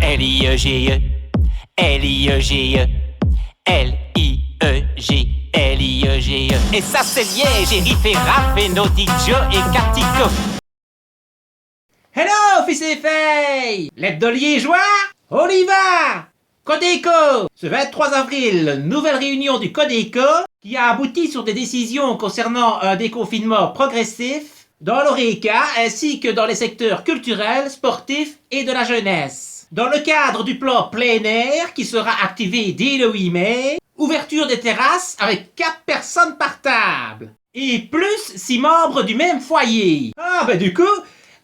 L-I-E-G-E, L-I-E-G-E, L-I-E-G, L-I-E-G-E. Et ça c'est Liège, et Riff et Raph et Naughty Joe et Cartico. Hello, fils et filles! L'hebdo liégeois? On y va! Codeco! Ce 23 avril, nouvelle réunion du Codeco qui a abouti sur des décisions concernant un déconfinement progressif dans l'ORECA ainsi que dans les secteurs culturels, sportifs et de la jeunesse. Dans le cadre du plan plein air qui sera activé dès le 8 mai, ouverture des terrasses avec 4 personnes par table. Et plus 6 membres du même foyer. Ah ben du coup,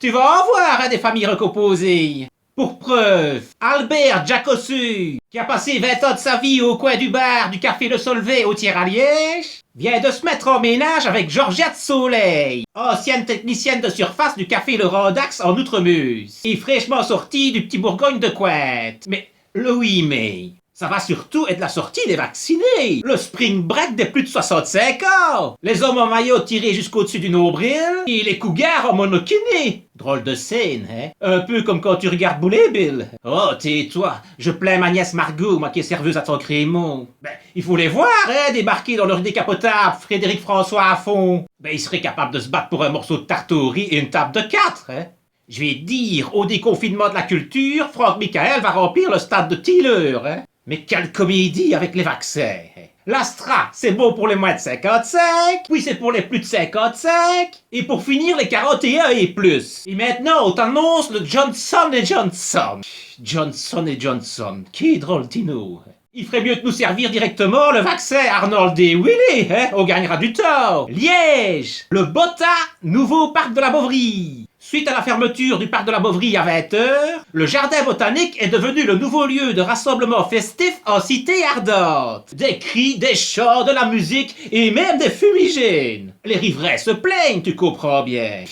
tu vas en voir des familles recomposées. Pour preuve, Albert Jacossu, qui a passé 20 ans de sa vie au coin du bar du Café Le Solvay au Thiers à Liège, vient de se mettre en ménage avec Georgette Soleil, ancienne technicienne de surface du Café Le Randax en Outremeuse, et fraîchement sortie du Petit Bourgogne de Cointe. Mais le 8 mai, ça va surtout être la sortie des vaccinés, le spring break des plus de 65 ans, les hommes en maillot tirés jusqu'au-dessus du nombril, et les cougars en monokiné. Drôle de scène, hein? Un peu comme quand tu regardes Boulet Bill. Oh, tais-toi, je plains ma nièce Margot, moi qui est serveuse à ton crémon. Ben, il faut les voir, hein, débarquer dans leur décapotable, Frédéric François à fond. Ben, ils seraient capables de se battre pour un morceau de tarte au riz et une table de 4, hein? Je vais te dire, au déconfinement de la culture, Franck Michael va remplir le stade de Tiller, hein? Mais quelle comédie avec les vaccins! L'Astra, c'est bon pour les moins de 55, puis c'est pour les plus de 55, et pour finir les 41 et plus. Et maintenant, on t'annonce le Johnson & Johnson. Johnson & Johnson, qui drôle Tino. Il ferait mieux de nous servir directement le vaccin Arnold et Willy, hein? On gagnera du temps. Liège, le Botta, nouveau parc de la Bovry. Suite à la fermeture du parc de la Bovry à 20h, le jardin botanique est devenu le nouveau lieu de rassemblement festif en cité ardente. Des cris, des chants, de la musique et même des fumigènes. Les riverains se plaignent, tu comprends bien.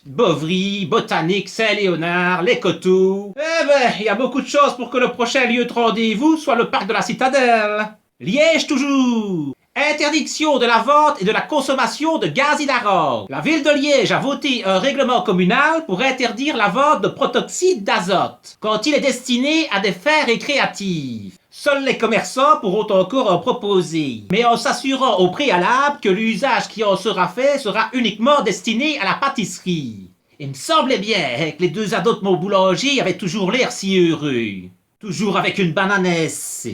Bovry, Botanique, Saint-Léonard, les Coteaux. Eh ben, il y a beaucoup de choses pour que le prochain lieu de rendez-vous soit le parc de la Citadelle. Liège toujours. Interdiction de la vente et de la consommation de gaz hilarant. La ville de Liège a voté un règlement communal pour interdire la vente de protoxyde d'azote quand il est destiné à des fins récréatives. Seuls les commerçants pourront encore en proposer, mais en s'assurant au préalable que l'usage qui en sera fait sera uniquement destiné à la pâtisserie. Il me semblait bien que les deux ados de mon boulanger avaient toujours l'air si heureux. Toujours avec une bananesse.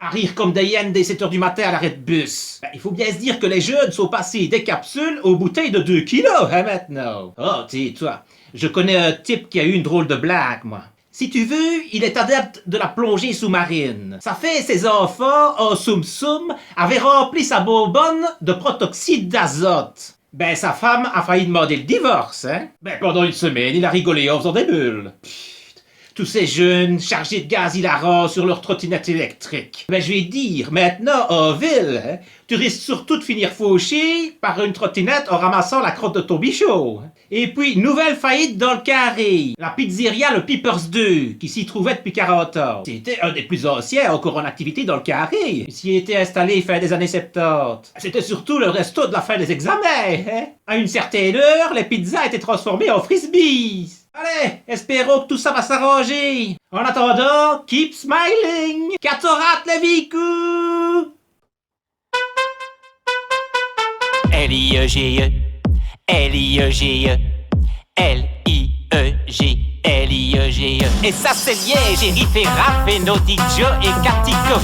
À rire comme des hyènes dès 7h du matin à l'arrêt de bus. Il faut bien se dire que les jeunes sont passés des capsules aux bouteilles de 2 kilos, hein, maintenant. Oh, tais-toi, je connais un type qui a eu une drôle de blague, moi. Si tu veux, il est adepte de la plongée sous-marine. Ça fait ses enfants, en soum-soum, avaient rempli sa bonbonne de protoxyde d'azote. Ben, sa femme a failli demander le divorce, hein. Ben, pendant une semaine, il a rigolé en faisant des bulles. Tous ces jeunes chargés de gaz hilarant sur leur trottinette électrique. Ben je vais dire, maintenant en ville, hein, tu risques surtout de finir fauché par une trottinette en ramassant la crotte de ton bichot. Et puis, nouvelle faillite dans le carré. La pizzeria Le Peepers 2, qui s'y trouvait depuis 40 ans. C'était un des plus anciens encore en activité dans le carré. Il s'y était installé fin des années 70. C'était surtout le resto de la fin des examens. Hein. À une certaine heure, les pizzas étaient transformées en frisbees. Allez, espérons que tout ça va s'arranger. En attendant, keep smiling. Catorat les véhicules. L-I-E-G-E, L-I-E-G-E, L-I-E-G, L-I-E-G-E. Et ça c'est Liège, et Riff et Raph et Naughty Joe et Cartico.